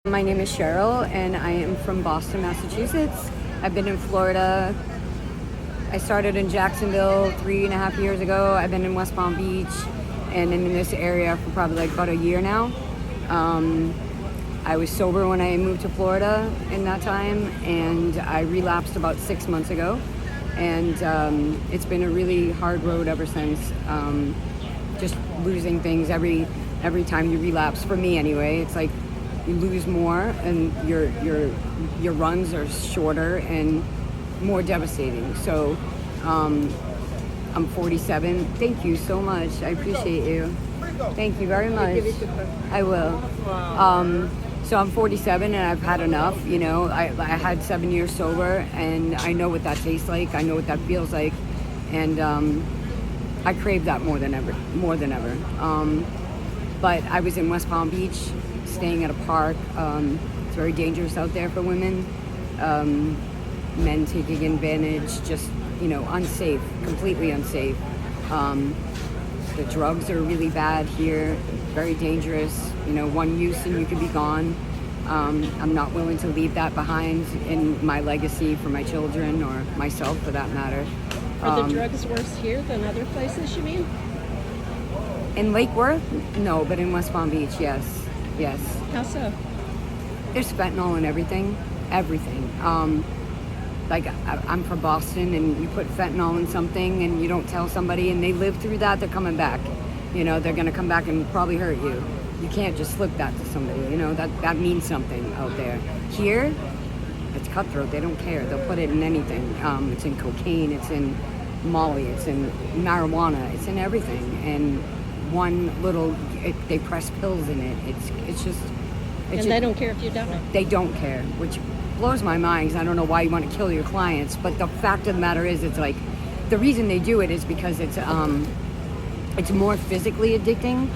My name is Cheryl, and I am from Boston, Massachusetts. I've been in Florida. I started in Jacksonville 3.5 years ago. I've been in West Palm Beach and in this area for probably like about a year now. I was sober when I moved to Florida in that time, and I relapsed about 6 months ago. And it's been a really hard road ever since. Just losing things every time you relapse. For me, anyway, it's like you lose more, and your runs are shorter and more devastating. So I'm 47. Thank you so much. I appreciate you. Thank you very much. I will. So I'm 47 and I've had enough. I had 7 years sober, and I know what that tastes like. I know what that feels like, and I crave that more than ever. But I was in West Palm Beach, staying at a park. It's very dangerous out there for women. Men taking advantage, just unsafe, completely unsafe. The drugs are really bad here, very dangerous. One use and you could be gone. I'm not willing to leave that behind in my legacy for my children or myself, for that matter. Are the drugs worse here than other places, you mean? In Lake Worth, no, but in West Palm Beach, yes. How so? There's fentanyl in everything. Like I'm from Boston, and you put fentanyl in something and you don't tell somebody and they live through that, they're coming back. They're going to come back and probably hurt you. You can't just slip that to somebody. That means something out there. Here, it's cutthroat. They don't care. They'll put it in anything. It's in cocaine, it's in Molly, it's in marijuana, it's in everything. And they press pills in it. And they don't care if you die. They don't care, which blows my mind, because I don't know why you want to kill your clients. But the fact of the matter is, it's like the reason they do it is because it's more physically addicting,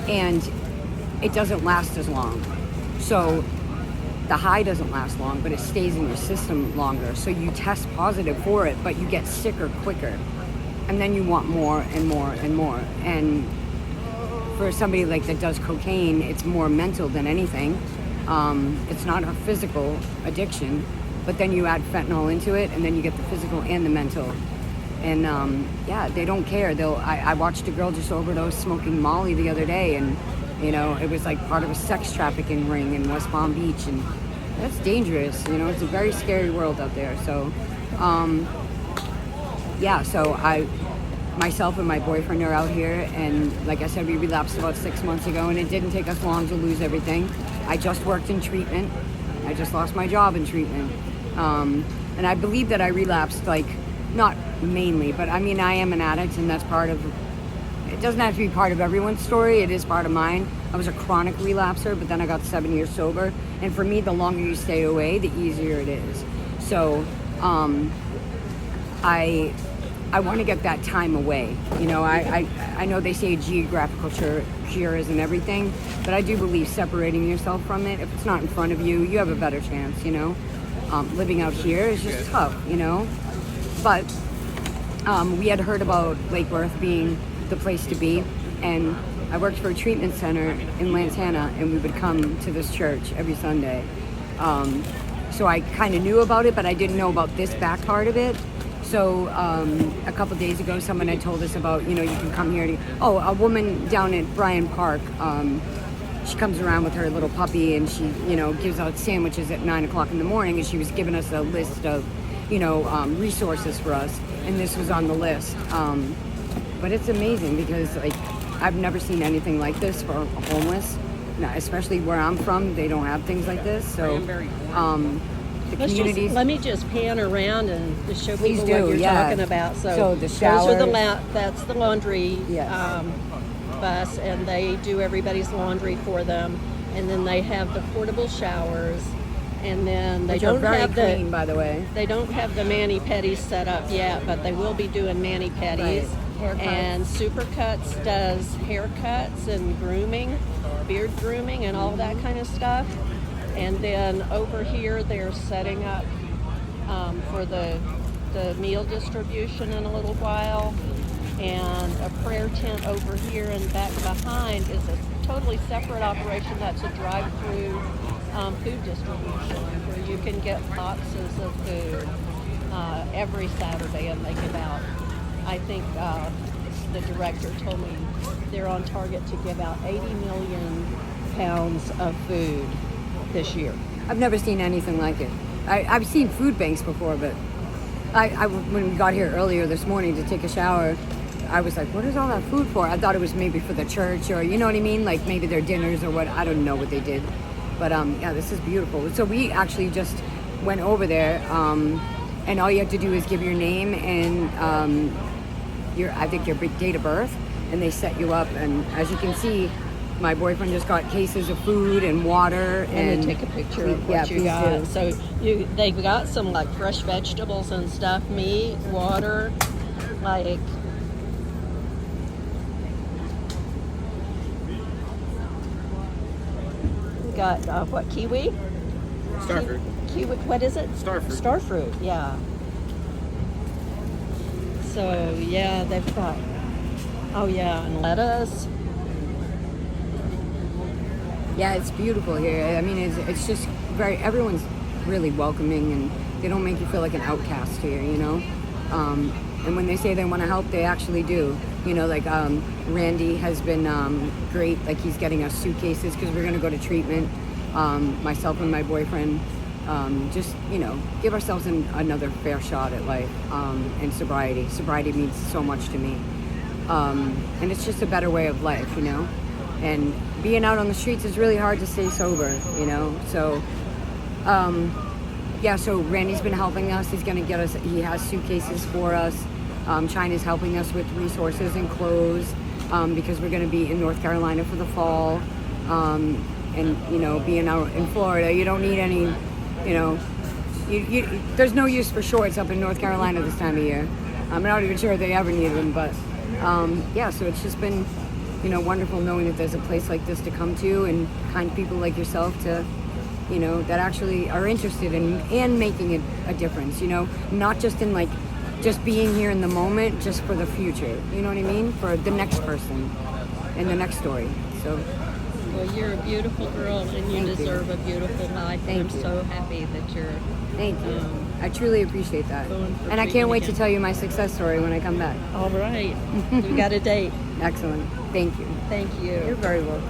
and it doesn't last as long. So the high doesn't last long, but it stays in your system longer. So you test positive for it, but you get sicker quicker, and then you want more and more and more. And for somebody like that does cocaine, it's more mental than anything. It's not a physical addiction, but then you add fentanyl into it, and then you get the physical and the mental. And they don't care. I watched a girl just overdose smoking Molly the other day, and it was like part of a sex trafficking ring in West Palm Beach, and that's dangerous. It's a very scary world out there. So so myself and my boyfriend are out here, and like I said, we relapsed about 6 months ago, and it didn't take us long to lose everything. I just worked in treatment. I just lost my job in treatment. And I believe that I relapsed, like, not mainly, but I mean, I am an addict, and that's it doesn't have to be part of everyone's story. It is part of mine. I was a chronic relapser, but then I got 7 years sober. And for me, the longer you stay away, the easier it is. So I want to get that time away. I know they say geographical cure isn't everything, but I do believe separating yourself from it, if it's not in front of you, you have a better chance. Living out here is just tough, But we had heard about Lake Worth being the place to be, and I worked for a treatment center in Lantana, and we would come to this church every Sunday. So I kind of knew about it, but I didn't know about this back part of it. So a couple days ago, someone had told us about, you can come here a woman down at Bryant Park, she comes around with her little puppy, and she, gives out sandwiches at 9 o'clock in the morning, and she was giving us a list of, resources for us, and this was on the list. But it's amazing, because like I've never seen anything like this for homeless, especially where I'm from. They don't have things like this. So the communities. Let me just pan around and just show Please people what do, you're talking about. So the showers. Those are that's the laundry Yes. bus, and they do everybody's laundry for them. And then they have the portable showers, and then Which are very clean, by the way. They don't have the mani-pedis set up yet, but they will be doing mani-pedis. Right. And Supercuts does haircuts and grooming, beard grooming, and all that kind of stuff. And then over here, they're setting up for the meal distribution in a little while. and a prayer tent over here, and back behind is a totally separate operation that's a drive-through food distribution where you can get boxes of food every Saturday, and they give out, I think the director told me they're on target to give out 80 million pounds of food this year. I've never seen anything like it. I've seen food banks before, but when we got here earlier this morning to take a shower, I was like, what is all that food for? I thought it was maybe for the church, or you know what I mean? Like maybe their dinners or what. I don't know what they did. But yeah, this is beautiful. So we actually just went over there, and all you have to do is give your name and I think your date of birth, and they set you up. And as you can see, my boyfriend just got cases of food and water, and they take a picture of what you got. Do. So they've got some like fresh vegetables and stuff, meat, water, like we got what, kiwi? Starfruit. Kiwi, what is it? Starfruit. Starfruit, yeah. So yeah, they've got, oh yeah, and lettuce. Yeah, it's beautiful here. I mean, it's just everyone's really welcoming, and they don't make you feel like an outcast here, you know? And when they say they want to help, they actually do. You know, like Randy has been great. Like he's getting us suitcases because we're going to go to treatment. Myself and my boyfriend, just, you know, give ourselves another fair shot at life and sobriety. Sobriety means so much to me. And it's just a better way of life, you know? And being out on the streets is really hard to stay sober, you know? So, yeah, so Randy's been helping us. He's going to get us, he has suitcases for us. China's helping us with resources and clothes because we're going to be in North Carolina for the fall. And, you know, being out in Florida, you don't need any, you know, there's no use for shorts up in North Carolina this time of year. I'm not even sure if they ever need them, but yeah, so it's just been, you know, wonderful knowing that there's a place like this to come to, and kind people like yourself to, you know, that actually are interested in and making a difference, you know, not just in like just being here in the moment, just for the future, you know what I mean, for the next person and the next story. So Well, you're a beautiful girl, and you deserve a beautiful life. Thank and I'm you. so happy that you're thank you. I truly appreciate that. going for And I can't treatment wait to again. tell you my success story when I come back. All right. We got a date. Excellent. Thank you. Thank you. You're very welcome.